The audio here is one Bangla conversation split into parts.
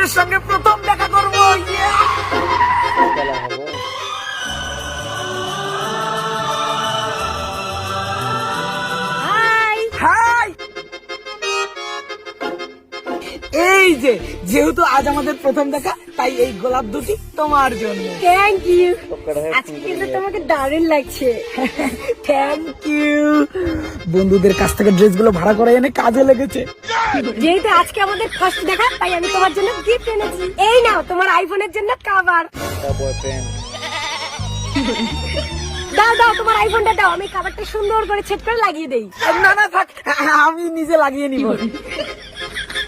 বন্ধুদের সঙ্গে প্রথম দেখা করবো। হাই, এই যে যেহেতু আজ আমাদের প্রথম দেখা, তাই এই গোলাপ দুটি তোমার জন্য। থ্যাংক ইউ, আজকে কিন্তু তোমাকে দারুণ লাগছে। Thank you. বন্ধুদের কাছ থেকে ড্রেসগুলো ভাড়া করে এনে কাজে লেগেছে। যেহেতু আজকে আমাদের ফার্স্ট দেখা, তাই আমি তোমার জন্য গিফট এনেছি। এই নাও তোমার আইফোনের জন্য কভার। দাও দাও, তোমার আইফোনটা দাও, আমি কভারটা সুন্দর করে সেট করে লাগিয়ে দেই। না না থাক, আমি নিজে লাগিয়ে নিব।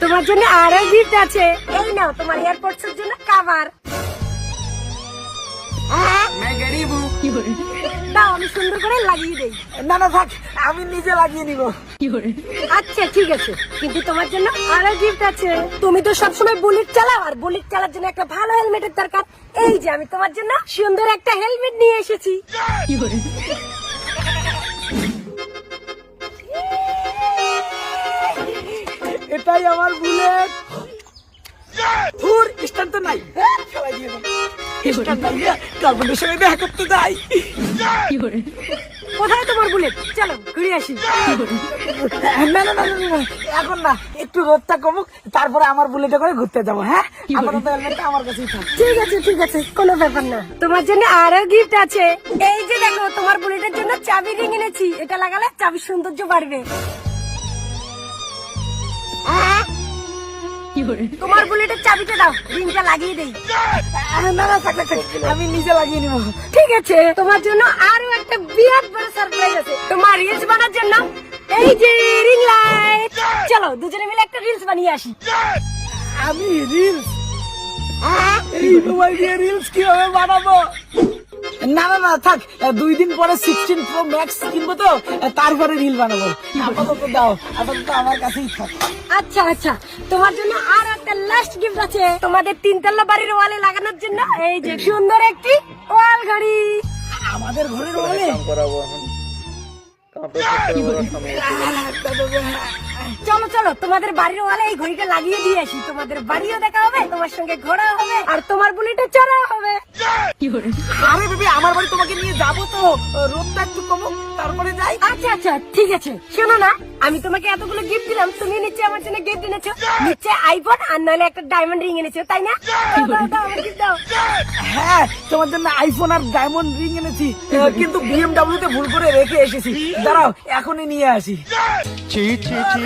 তোমার জন্য আরো গিফট আছে। এই নাও তোমার এয়ারপোর্টস এর জন্য কভার। দাও, আমি সুন্দর করে লাগিয়ে দেই। না না থাক, আমি নিজে লাগিয়ে নিব। আচ্ছা ঠিক আছে, কিন্তু তোমার জন্য আরো গিফট আছে। তুমি তো সবসময় বুলেট চালাও, আর বুলেট চালার জন্য একটা ভালো হেলমেটের দরকার। এই যে আমি তোমার জন্য সুন্দর একটা হেলমেট নিয়ে এসেছি। এটাই আমার বুলেট। স্টার্ট তো নাই, সবাই দিয়ে দাও। স্টার্ট নাই, কার্বনের সঙ্গে দেখা করতে যাই। কোথায় তোমার বুলেট? চলো ঘুরে আসি। না না না না না, এখন না, একটু রোদটা কমুক, তারপরে আমার বুলেটে করে ঘুরতে যাবো। হ্যাঁ, আপাতত হেলমেটটা আমার কাছেই থাক। ঠিক আছে ঠিক আছে, কোনো ব্যাপার না। তোমার জন্য আরো গিফট আছে। এই যে দেখো, তোমার বুলেটের জন্য চাবি রিং এনেছি। এটা লাগালে চাবির সৌন্দর্য বাড়বে। তোমার বুলেটের চাবিটা দাও, রিংটা লাগিয়ে দেই। না না থাক থাক থাক, আমি নিজে লাগিয়ে নিব। ঠিক আছে, তোমার জন্য আরো একটা বিরাট বড় সারপ্রাইজ আছে। তোমার রিলস বানার জন্য এই যে রিং লাইট। চলো দুজনে মিলে একটা রিলস বানিয়ে আসি। আমি রিলস? এই মোবাইল দিয়ে রিলস কিভাবে বানাবো? না না না থাক, 2 দিন পরে 16 Pro Max কিনবো, তো তারপরে রিল বানাবো। আপাতত দাও, আপাতত আমার কাছেই থাক। আচ্ছা আচ্ছা, তোমার জন্য আর একটা লাস্ট গিফট আছে। তোমাদের 3তলা বাড়ির ওয়ালে লাগানোর জন্য এই যে সুন্দর একটি ওয়াল ঘড়ি। আমাদের ঘরের ওয়ালে? চলো চলো, তোমাদের বাড়ির ওয়ালে এই ঘড়িটা লাগিয়ে দিয়ে আসি। তোমাদের বাড়িও দেখা হবে, তোমার সঙ্গে ঘোরা হবে, আর তোমার বুলেটে চড়া হবে। আরে বেবি, আমার বাড়ি তোমাকে নিয়ে যাবো তো, রোদটা একটু কমুক, তারপরে যাই। আচ্ছা আচ্ছা ঠিক আছে। শোনো না, আমি তোমাকে এতগুলো গিফট দিলাম, তুমি নিচে আমার জন্য গিফট এনেছো। নিচে আইফোন আর নাহলে একটা ডায়মন্ড রিং এনেছো, তাই না? দাও, দাও, দাও, আমার gift দাও। হ্যাঁ, তোমার জন্য আইফোন আর ডায়মন্ড রিং এনেছি, কিন্তু BMW তে ভুল করে রেখে এসেছি। দাঁড়াও, এখনই নিয়ে আসি। ছি ছি ছি